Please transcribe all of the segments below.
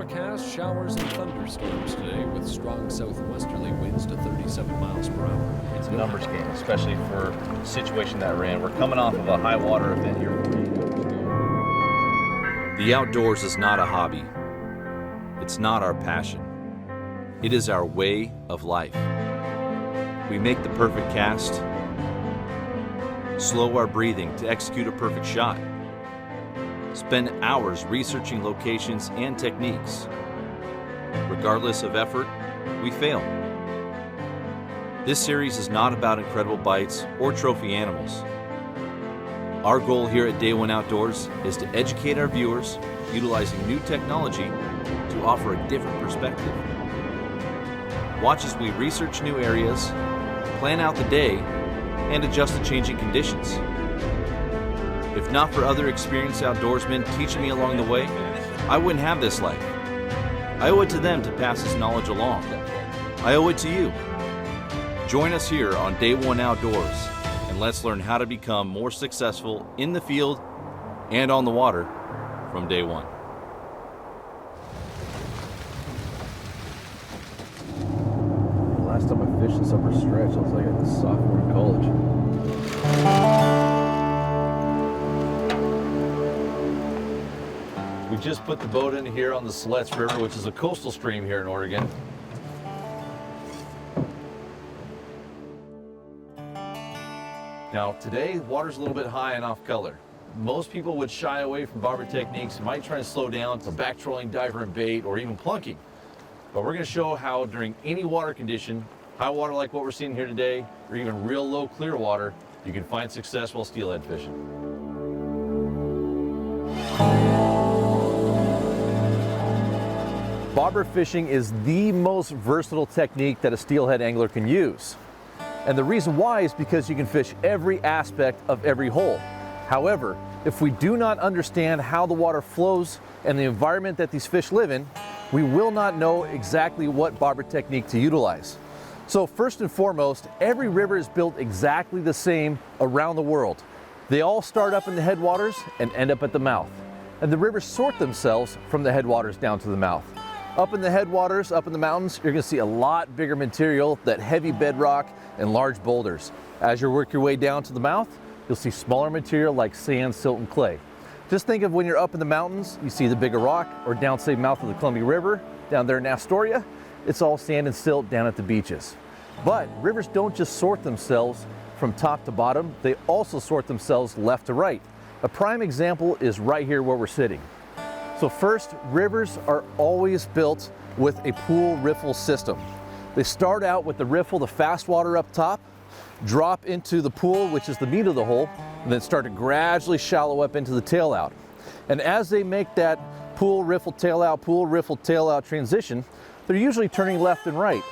forecast, showers and thunderstorms today with strong southwesterly winds to 37 miles per hour. It's a numbers game, especially for the situation that we're in. We're coming off of a high water event here. The outdoors is not a hobby. It's not our passion. It is our way of life. We make the perfect cast, slow our breathing to execute a perfect shot, spend hours researching locations and techniques. Regardless of effort, we fail. This series is not about incredible bites or trophy animals. Our goal here at Day One Outdoors is to educate our viewers utilizing new technology to offer a different perspective. Watch as we research new areas, plan out the day, and adjust to changing conditions. If not for other experienced outdoorsmen teaching me along the way, I wouldn't have this life. I owe it to them to pass this knowledge along. I owe it to you. Join us here on Day One Outdoors, and let's learn how to become more successful in the field and on the water from day one. Last time I fished this upper stretch, I was like a sophomore in college. We just put the boat in here on the Siletz River, which is a coastal stream here in Oregon. Now today, water's a little bit high and off color. Most people would shy away from bobber techniques, might try to slow down to back trolling, diver and bait, or even plunking. But we're going to show how during any water condition, high water like what we're seeing here today, or even real low clear water, you can find success while steelhead fishing. Bobber fishing is the most versatile technique that a steelhead angler can use. And the reason why is because you can fish every aspect of every hole. However, if we do not understand how the water flows and the environment that these fish live in, we will not know exactly what bobber technique to utilize. So first and foremost, every river is built exactly the same around the world. They all start up in the headwaters and end up at the mouth. And the rivers sort themselves from the headwaters down to the mouth. Up in the headwaters, up in the mountains, you're gonna see a lot bigger material, that heavy bedrock and large boulders. As you work your way down to the mouth, you'll see smaller material like sand, silt, and clay. Just think of when you're up in the mountains, you see the bigger rock, or down, say, mouth of the Columbia River, down there in Astoria, it's all sand and silt down at the beaches. But rivers don't just sort themselves from top to bottom, they also sort themselves left to right. A prime example is right here where we're sitting. So first, rivers are always built with a pool riffle system. They start out with the riffle, the fast water up top, drop into the pool, which is the meat of the hole, and then start to gradually shallow up into the tail out. And as they make that pool riffle tail out transition, they're usually turning left and right.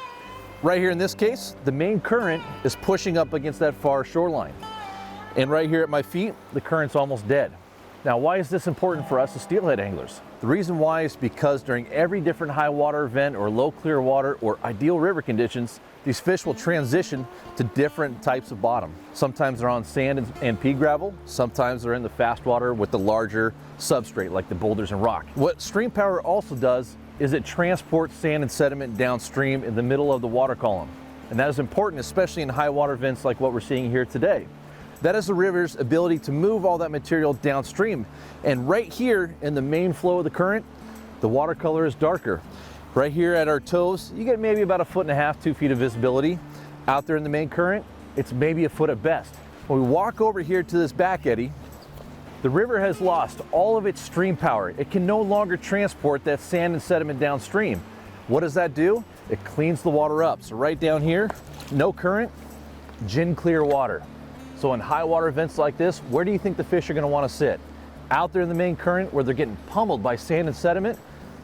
Right here in this case, the main current is pushing up against that far shoreline. And right here at my feet, the current's almost dead. Now, why is this important for us as steelhead anglers? The reason why is because during every different high water event or low clear water or ideal river conditions, these fish will transition to different types of bottom. Sometimes they're on sand and pea gravel. Sometimes they're in the fast water with the larger substrate like the boulders and rock. What stream power also does is it transports sand and sediment downstream in the middle of the water column. And that is important, especially in high water events like what we're seeing here today. That is the river's ability to move all that material downstream. And right here in the main flow of the current, the water color is darker. Right here at our toes, you get maybe about 1.5 feet, 2 feet of visibility. Out there in the main current, it's maybe 1 foot at best. When we walk over here to this back eddy, the river has lost all of its stream power. It can no longer transport that sand and sediment downstream. What does that do? It cleans the water up. So right down here, no current, gin clear water. So in high water events like this, where do you think the fish are going to want to sit? Out there in the main current where they're getting pummeled by sand and sediment,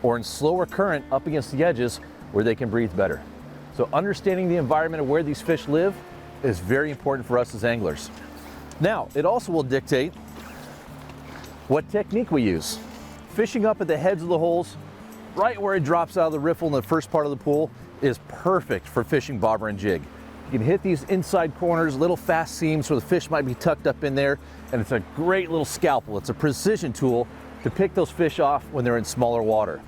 or in slower current up against the edges where they can breathe better. So understanding the environment of where these fish live is very important for us as anglers. Now, it also will dictate what technique we use. Fishing up at the heads of the holes, right where it drops out of the riffle in the first part of the pool, is perfect for fishing bobber and jig. You can hit these inside corners, little fast seams where the fish might be tucked up in there, and it's a great little scalpel. It's a precision tool to pick those fish off when they're in smaller water.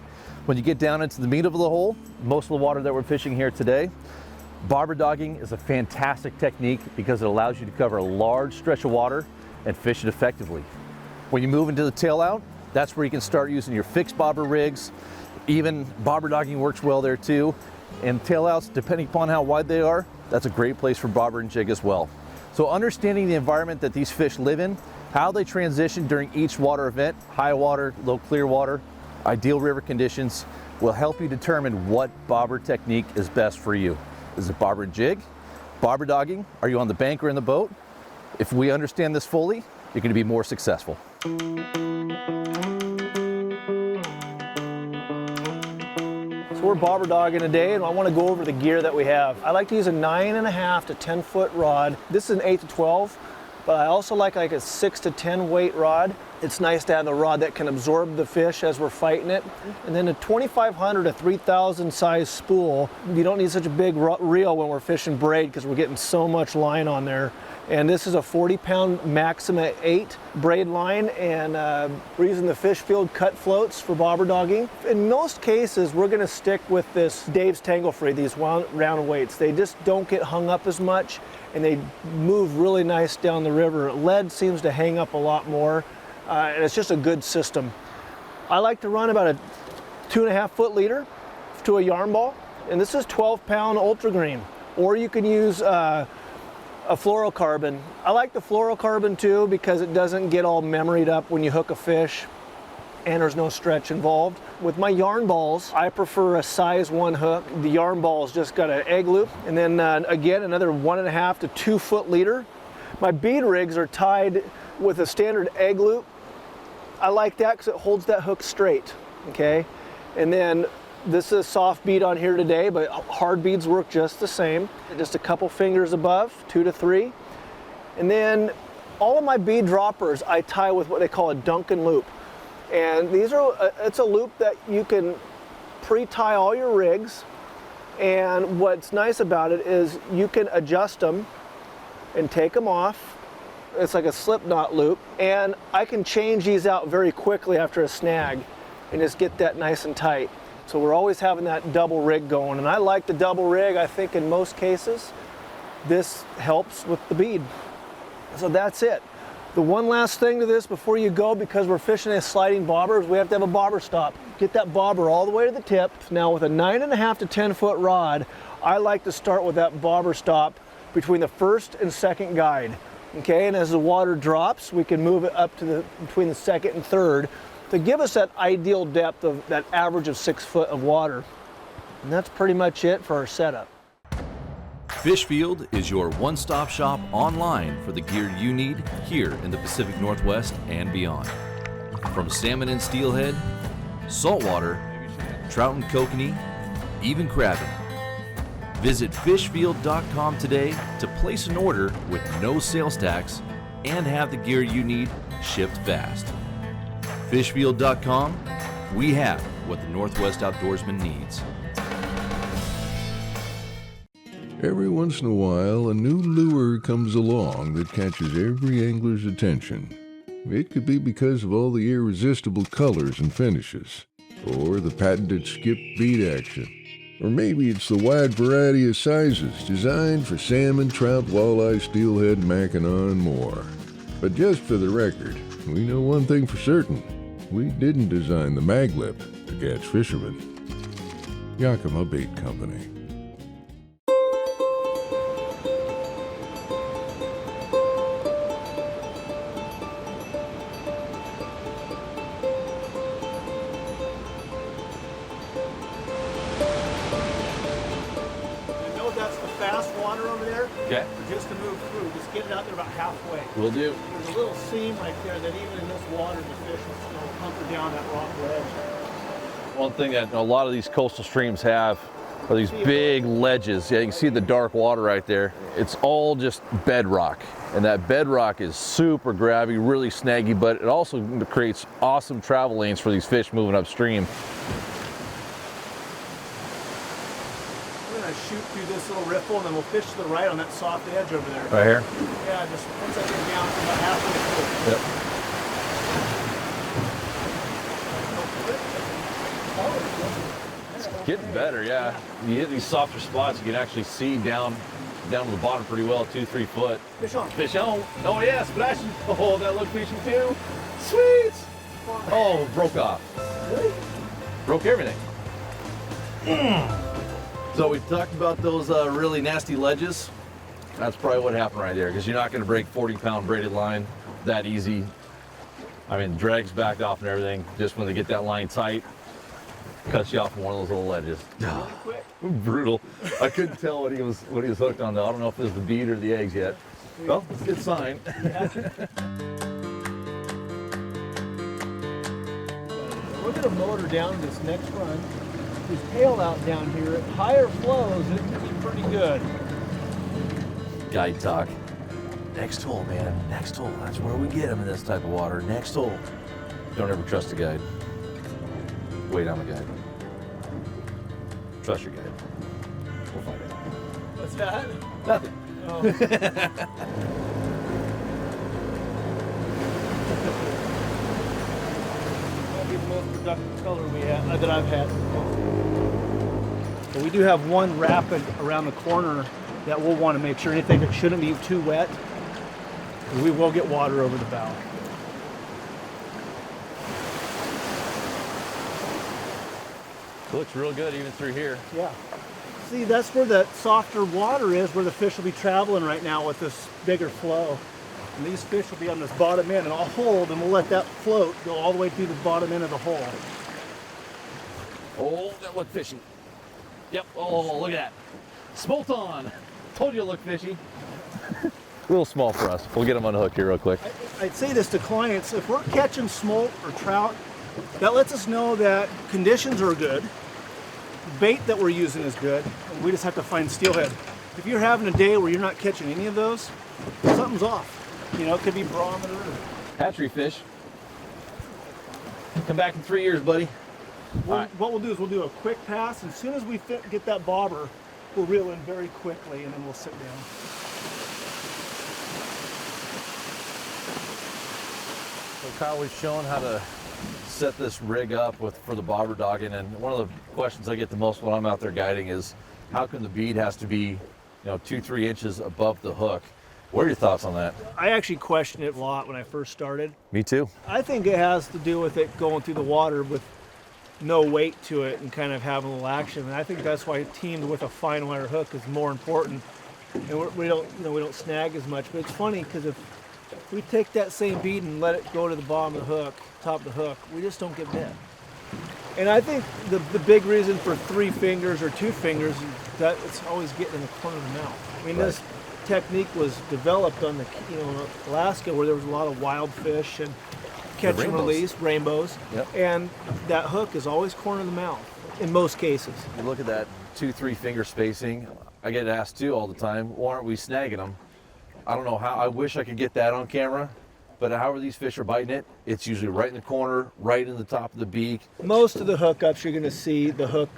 When you get down into the meat of the hole, most of the water that we're fishing here today, bobber dogging is a fantastic technique because it allows you to cover a large stretch of water and fish it effectively. When you move into the tail out, that's where you can start using your fixed bobber rigs. Even bobber dogging works well there too. And tail outs, depending upon how wide they are, that's a great place for bobber and jig as well. So understanding the environment that these fish live in, how they transition during each water event, high water, low clear water, ideal river conditions, will help you determine what bobber technique is best for you. Is it bobber and jig? Bobber dogging? Are you on the bank or in the boat? If we understand this fully, you're going to be more successful. So we're bobber dogging today, and I want to go over the gear that we have. I like to use a 9.5 to 10 foot rod. This is an 8 to 12, but I also like a 6 to 10 weight rod. It's nice to have a rod that can absorb the fish as we're fighting it. And then a 2,500 to 3,000 size spool. You don't need such a big reel when we're fishing braid because we're getting so much line on there. And this is a 40-pound Maxima 8 braid line, and we're using the fish field cut floats for bobber dogging. In most cases, we're gonna stick with this Dave's Tangle Free, these round weights. They just don't get hung up as much, and they move really nice down the river. Lead seems to hang up a lot more, and it's just a good system. I like to run about a 2.5 foot leader to a yarn ball, and this is 12-pound ultra green. Or you can use a fluorocarbon. I like the fluorocarbon too because it doesn't get all memoried up when you hook a fish and there's no stretch involved. With my yarn balls, I prefer a size 1 hook. The yarn ball's just got an egg loop, and then again another 1.5 to 2 foot leader. My bead rigs are tied with a standard egg loop. I like that because it holds that hook straight, okay? And then this is soft bead on here today, but hard beads work just the same. Just a couple fingers above, 2 to 3. And then all of my bead droppers I tie with what they call a Duncan loop. And these are, it's a loop that you can pre-tie all your rigs. And what's nice about it is you can adjust them and take them off. It's like a slip knot loop. And I can change these out very quickly after a snag and just get that nice and tight. So we're always having that double rig going, and I like the double rig. I think in most cases this helps with the bead. So that's it. The one last thing to this before you go, because we're fishing a sliding bobber, is we have to have a bobber stop. Get that bobber all the way to the tip. Now with a 9.5 to 10 foot rod, I like to start with that bobber stop between the first and second guide. Okay, and as the water drops, we can move it up to between the second and third to give us that ideal depth of that average of 6 foot of water. And that's pretty much it for our setup. Fishfield is your one-stop shop online for the gear you need here in the Pacific Northwest and beyond. From salmon and steelhead, saltwater, trout and kokanee, even crabbing. Visit fishfield.com today to place an order with no sales tax and have the gear you need shipped fast. Fishfield.com, we have what the Northwest outdoorsman needs. Every once in a while, a new lure comes along that catches every angler's attention. It could be because of all the irresistible colors and finishes, or the patented skip bead action. Or maybe it's the wide variety of sizes designed for salmon, trout, walleye, steelhead, mackinaw, and more. But just for the record, we know one thing for certain. We didn't design the maglip to catch fishermen. Yakima Bait Company. Okay. Just to move through, just get it out there about halfway. Will do. There's a little seam right there that even in this water, the fish will hunker down that rock ledge. One thing that a lot of these coastal streams have are these big ledges. Yeah, you can see the dark water right there. It's all just bedrock. And that bedrock is super grabby, really snaggy, but it also creates awesome travel lanes for these fish moving upstream. Shoot through this little riffle, and then we'll fish to the right on that soft edge over there. Right here? Yeah, just once I get down about halfway through. Yep. Getting better, yeah. You hit these softer spots, you can actually see down to the bottom pretty well, 2-3 foot. Fish on. Fish on. Oh yeah, splashing. Oh, that look fishing too. Sweet. Oh, broke off. Really? Broke everything. So we talked about those really nasty ledges. That's probably what happened right there, because you're not going to break 40-pound braided line that easy. I mean, drags back off and everything. Just when they get that line tight, cuts you off from one of those little ledges. Brutal. I couldn't tell what he was hooked on though. I don't know if it was the bead or the eggs yet. Well, it's a good sign. We're going to motor down this next run. His tail out down here at higher flows, it can be pretty good. Guide talk. Next hole, man. Next hole. That's where we get them in this type of water. Next hole. Don't ever trust a guide. Wait on the guide. Trust your guide. We'll find out. What's that? Nothing. Oh. Might be the most productive color that I've had. But we do have one rapid around the corner that we'll want to make sure anything that shouldn't be too wet. We will get water over the bow. It looks real good even through here. Yeah. See, that's where that softer water is, where the fish will be traveling right now with this bigger flow. And these fish will be on this bottom end, and I'll hold, and we'll let that float go all the way through the bottom end of the hole. Oh, that looked fishy. Yep. Oh, look at that. Smolt on. Told you it looked fishy. A little small for us. We'll get them unhooked here real quick. I'd say this to clients, if we're catching smolt or trout, that lets us know that conditions are good, bait that we're using is good, and we just have to find steelhead. If you're having a day where you're not catching any of those, something's off. You know, it could be barometer. Hatchery fish. Come back in 3 years, buddy. What we'll do is we'll do a quick pass, and as soon as we get that bobber, we'll reel in very quickly, and then we'll sit down. So Kyle was showing how to set this rig up for the bobber dogging, and one of the questions I get the most when I'm out there guiding is, how come the bead has to be, 2-3 inches above the hook? What are your thoughts on that? I actually questioned it a lot when I first started. Me too. I think it has to do with it going through the water with no weight to it and kind of having a little action. And I think that's why teamed with a fine wire hook is more important. And we don't snag as much. But it's funny because if we take that same bead and let it go to the bottom of the hook, top of the hook, we just don't get bit. And I think the big reason for 3 fingers or 2 fingers is that it's always getting in the corner of the mouth. I mean, This technique was developed on Alaska, where there was a lot of wild fish and catch and release, rainbows. Yep. And that hook is always corner of the mouth in most cases. You look at that 2-3 finger spacing. I get asked too all the time, why aren't we snagging them? I don't know how. I wish I could get that on camera, but however these fish are biting it, it's usually right in the corner, right in the top of the beak. Most of the hookups, you're going to see the hook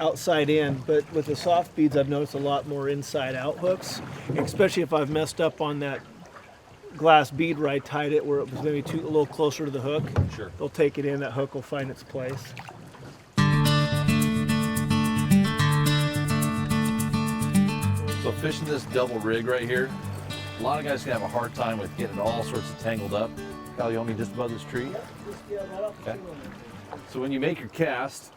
outside in, but with the soft beads, I've noticed a lot more inside out hooks, especially if I've messed up on that glass bead where I tied it, where it was maybe a little closer to the hook. Sure. They'll take it in, that hook will find its place. So fishing this double rig right here, a lot of guys can have a hard time with getting all sorts of tangled up. Kyle, you want me just above this tree? Okay. So when you make your cast,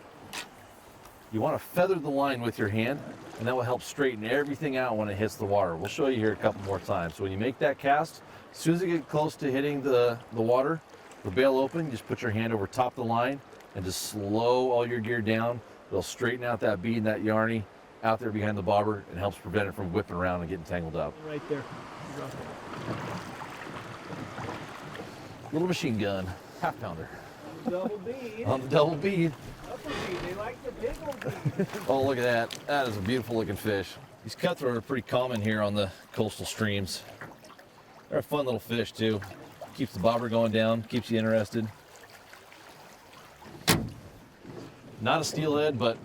you want to feather the line with your hand, and that will help straighten everything out when it hits the water. We'll show you here a couple more times. So when you make that cast, as soon as you get close to hitting the water, the bail open, just put your hand over top of the line and just slow all your gear down. It'll straighten out that bead and that yarny out there behind the bobber and helps prevent it from whipping around and getting tangled up. Right there. Little machine gun, half pounder. Double bead. On the double bead. Double bead. They like the big old bead. Oh, look at that. That is a beautiful looking fish. These cutthroat are pretty common here on the coastal streams. They're a fun little fish too. Keeps the bobber going down, keeps you interested. Not a steelhead, but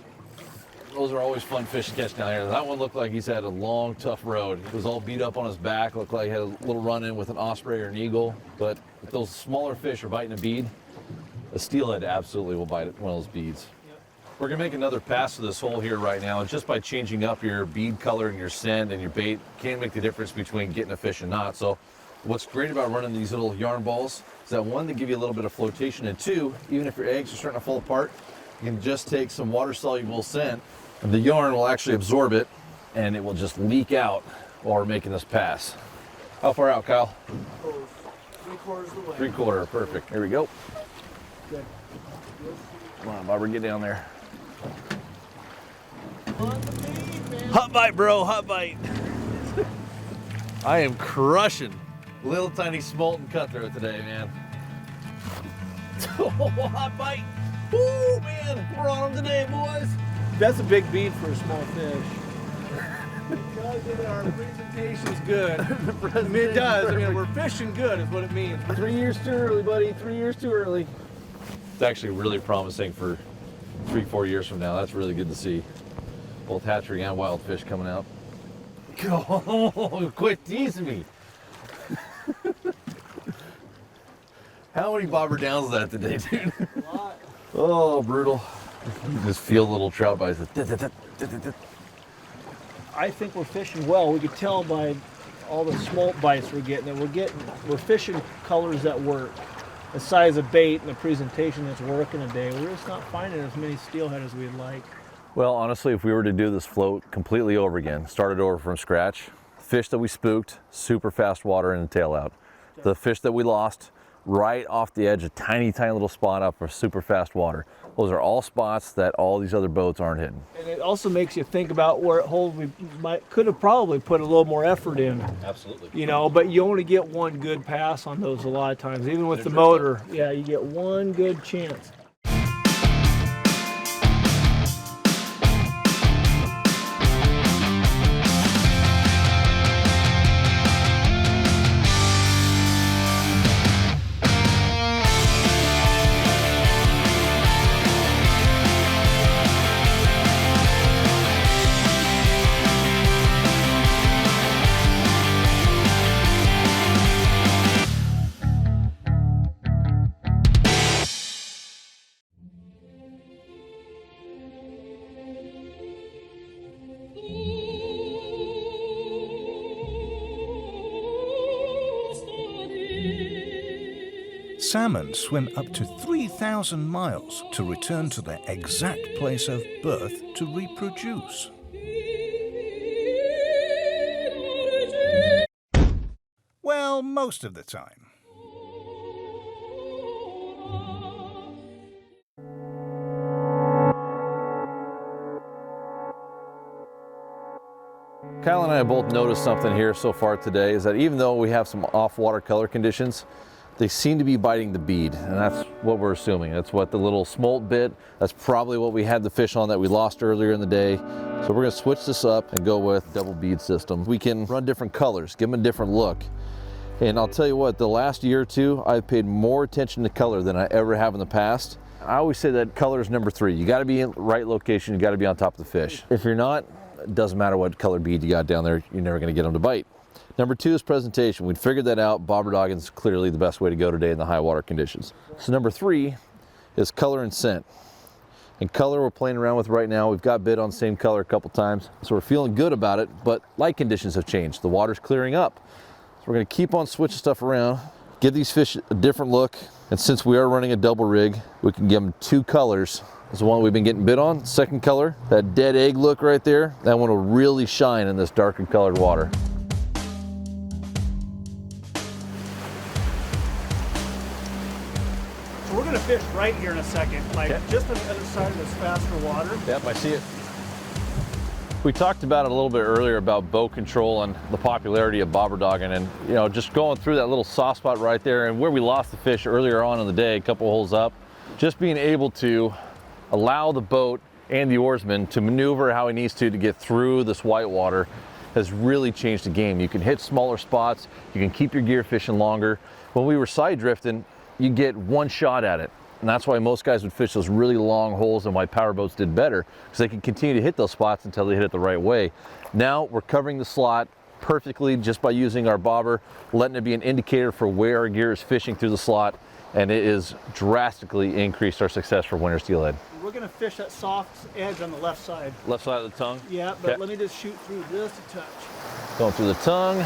those are always fun fish to catch down here. That one looked like he's had a long, tough road. He was all beat up on his back, looked like he had a little run-in with an osprey or an eagle. But if those smaller fish are biting a bead, a steelhead absolutely will bite one of those beads. Yep. We're gonna make another pass to this hole here right now, and just by changing up your bead color and your scent and your bait can make the difference between getting a fish and not. So what's great about running these little yarn balls is that one, they give you a little bit of flotation, and two, even if your eggs are starting to fall apart, you can just take some water-soluble scent and the yarn will actually absorb it and it will just leak out while we're making this pass. How far out, Kyle? 3/4 of the way. 3/4, perfect. Here we go. Good. Come on, Bobber, get down there. Hot bite, bro, hot bite. I am crushing little tiny smolt and cutthroat today, man. Oh, hot bite. Woo, man, we're on them today, boys. That's a big bead for a small fish. Our presentation's good. I mean, it does. I mean, we're fishing good is what it means. 3 years too early, buddy. 3 years too early. It's actually really promising for 3-4 years from now. That's really good to see. Both hatchery and wild fish coming out. Oh, quit teasing me. How many bobber downs is that today, dude? A lot. Oh, brutal. You just feel little trout bites. I think we're fishing well. We could tell by all the smolt bites we're getting that we're fishing colors that work. The size of bait and the presentation that's working today. We're just not finding as many steelhead as we'd like. Well, honestly, if we were to do this float completely over again, started over from scratch, fish that we spooked, super fast water and tail out. The fish that we lost, right off the edge, a tiny, tiny little spot up for super fast water. Those are all spots that all these other boats aren't hitting. And it also makes you think about where holes we could have probably put a little more effort in. Absolutely. You know, but you only get one good pass on those a lot of times. Even with the motor, yeah, you get one good chance. Salmon swim up to 3,000 miles to return to their exact place of birth to reproduce. Well, most of the time. Kyle and I have both noticed something here so far today, is that even though we have some off-water color conditions, they seem to be biting the bead, and that's what we're assuming. That's what the little smolt bit, that's probably what we had the fish on that we lost earlier in the day. So we're gonna switch this up and go with double bead system. We can run different colors, give them a different look. And I'll tell you what, the last year or two, I've paid more attention to color than I ever have in the past. I always say that color is number 3. You gotta be in the right location, you gotta be on top of the fish. If you're not, it doesn't matter what color bead you got down there, you're never gonna get them to bite. Number 2 is presentation. We'd figured that out. Bobber dogging is clearly the best way to go today in the high water conditions. So number 3 is color and scent. And color we're playing around with right now. We've got bit on the same color a couple times, so we're feeling good about it, but light conditions have changed. The water's clearing up. So we're gonna keep on switching stuff around, give these fish a different look, and since we are running a double rig, we can give them 2 colors. This is the one we've been getting bit on. Second color, that dead egg look right there, that one will really shine in this darker colored water. So we're gonna fish right here in a second, like just on the other side of this faster water. Yep, I see it. We talked about it a little bit earlier about boat control and the popularity of bobber dogging, and you know, just going through that little soft spot right there and where we lost the fish earlier on in the day, a couple holes up, just being able to allow the boat and the oarsman to maneuver how he needs to get through this white water has really changed the game. You can hit smaller spots, you can keep your gear fishing longer. When we were side drifting, you get one shot at it. And that's why most guys would fish those really long holes, and why power boats did better, because they can continue to hit those spots until they hit it the right way. Now we're covering the slot perfectly just by using our bobber, letting it be an indicator for where our gear is fishing through the slot, and it has drastically increased our success for winter steelhead. We're gonna fish that soft edge on the left side. Left side of the tongue? Yeah, but Okay. let me just shoot through just a touch. Going through the tongue.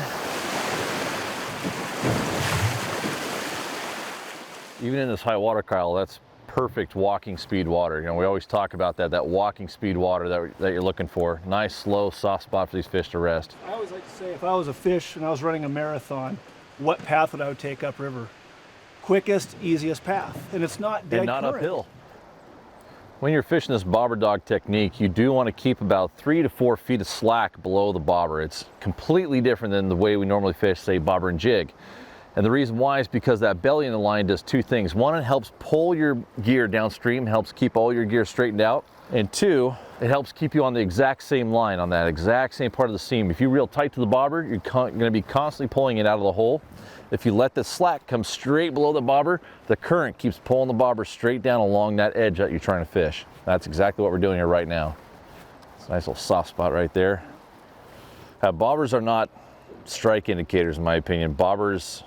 Even in this high water, Kyle, that's perfect walking speed water. You know, we always talk about that walking speed water that you're looking for. Nice, slow, soft spot for these fish to rest. I always like to say, if I was a fish and I was running a marathon, what path would I take upriver? Quickest, easiest path, and it's not dead And not current. uphill. When you're fishing this bobber dog technique, you do want to keep about 3 to 4 feet of slack below the bobber. It's completely different than the way we normally fish, say, bobber and jig. And the reason why is because that belly in the line does two things. One, it helps pull your gear downstream, helps keep all your gear straightened out. And two, it helps keep you on the exact same line, on that exact same part of the seam. If you reel tight to the bobber, you're going to be constantly pulling it out of the hole. If you let the slack come straight below the bobber, the current keeps pulling the bobber straight down along that edge that you're trying to fish. That's exactly what we're doing here right now. It's a nice little soft spot right there. Bobbers are not strike indicators, in my opinion. Bobbers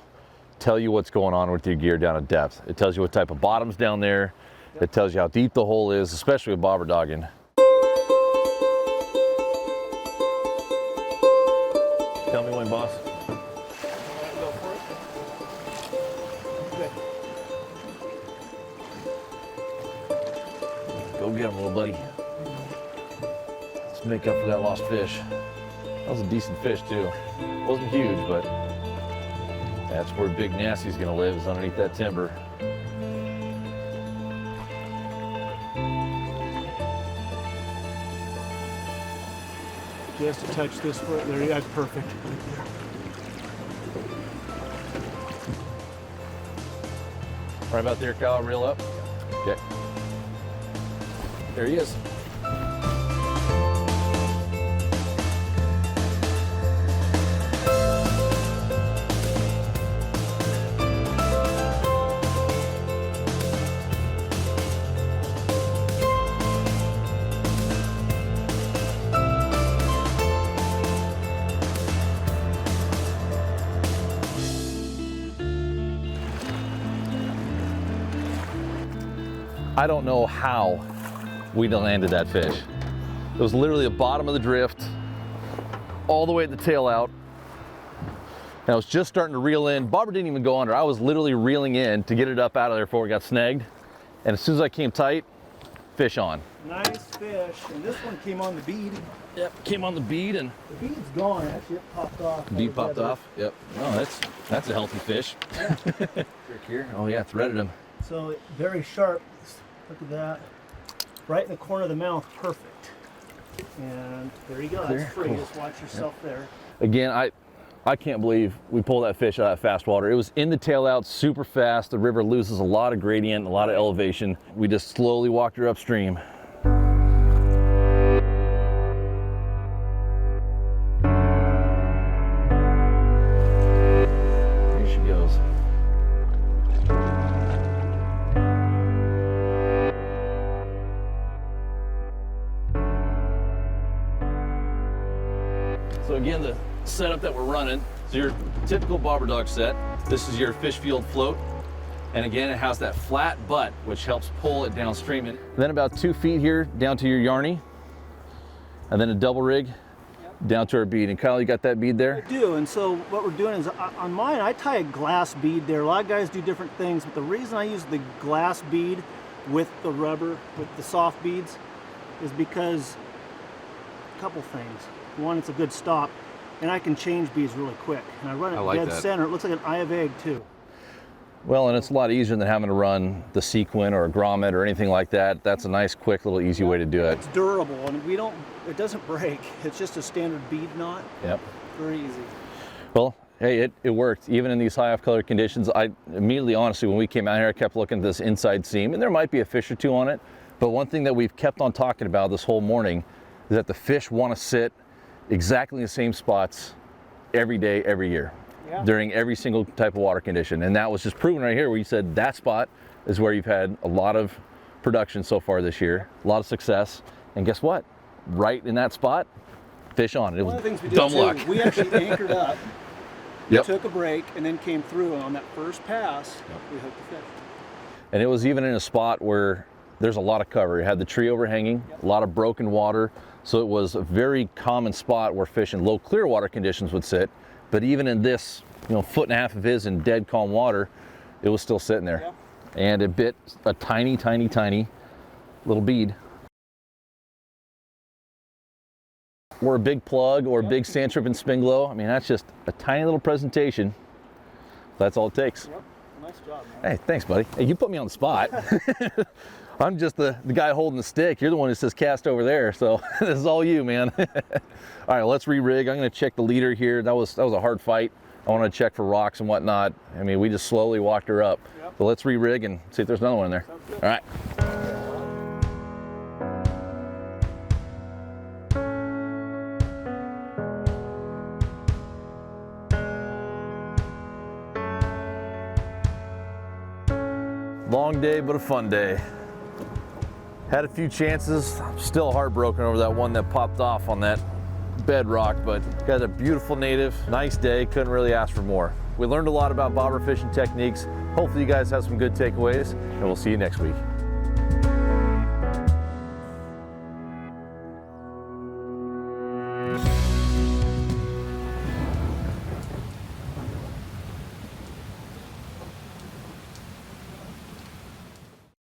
tell you what's going on with your gear down at depth. It tells you what type of bottom's down there. It tells you how deep the hole is, especially with bobber dogging. Tell me when, boss. Go for it. Good. Go get him, little buddy. Let's make up for that lost fish. That was a decent fish too. Wasn't huge, but that's where Big Nasty's gonna live, is underneath that timber. Just to touch this foot there, yeah, perfect. Right about there, Kyle, reel up. Okay. There he is. I don't know how we landed that fish. It was literally the bottom of the drift, all the way at the tail out. And I was just starting to reel in. Bobber didn't even go under. I was literally reeling in to get it up out of there before it got snagged. And as soon as I came tight, fish on. Nice fish, and this one came on the bead. Yep, came on the bead and The bead's gone, actually, it popped off. bead popped off. Yep. Oh, that's a healthy fish. Trick here. Oh yeah, threaded him. So very sharp. Look at that. Right in the corner of the mouth, perfect. And there you go. Clear? That's free. Cool. Just watch yourself there. Again, I can't believe we pulled that fish out of that fast water. It was in the tail out super fast. The river loses a lot of gradient, a lot of elevation. We just slowly walked her upstream. Here she goes. So again, the setup that we're running is your typical bobber dog set. This is your fish field float. And again, it has that flat butt, which helps pull it downstream. And then about 2 feet here down to your yarny. And then a double rig down to our bead. And Kyle, you got that bead there? I do, and so what we're doing is, on mine, I tie a glass bead there. A lot of guys do different things, but the reason I use the glass bead with the rubber, with the soft beads, is because a couple things. One, it's a good stop, and I can change beads really quick. And I run it like dead that. center. It looks like an eye of egg too. Well, and it's a lot easier than having to run the sequin or a grommet or anything like that. That's a nice, quick, little easy way to do it. It's durable, and it doesn't break. It's just a standard bead knot. Yep. Very easy. Well, hey, it worked. Even in these high off color conditions, I immediately, honestly, when we came out here, I kept looking at this inside seam, and there might be a fish or two on it. But one thing that we've kept on talking about this whole morning is that the fish want to sit exactly in the same spots every day, every year, during every single type of water condition. And that was just proven right here, where you said that spot is where you've had a lot of production so far this year, a lot of success. And guess what? Right in that spot, fish on it. It One was of the things we did dumb too, luck. we actually anchored up, Yep. took a break, and then came through. And on that first pass, we hooked the fish. And it was even in a spot where there's a lot of cover. It had the tree overhanging, a lot of broken water. So it was a very common spot where fish in low clear water conditions would sit. But even in this, foot and a half of his in dead calm water, it was still sitting there. Yeah. And it bit a tiny, tiny, tiny little bead. Or a big plug or a big sand trip and spin glow. I mean, that's just a tiny little presentation. That's all it takes. Yep. Nice job, man. Hey, thanks, buddy. Hey, you put me on the spot. I'm just the guy holding the stick. You're the one who says cast over there, so this is all you, man. All right, let's re-rig. I'm gonna check the leader here. That was a hard fight. I want to check for rocks and whatnot. I mean, we just slowly walked her up. Yep. So let's re-rig and see if there's another one in there. All right. Long day, but a fun day. Had a few chances. I'm still heartbroken over that one that popped off on that bedrock, but got a beautiful native. Nice day, couldn't really ask for more. We learned a lot about bobber fishing techniques. Hopefully you guys have some good takeaways, and we'll see you next week.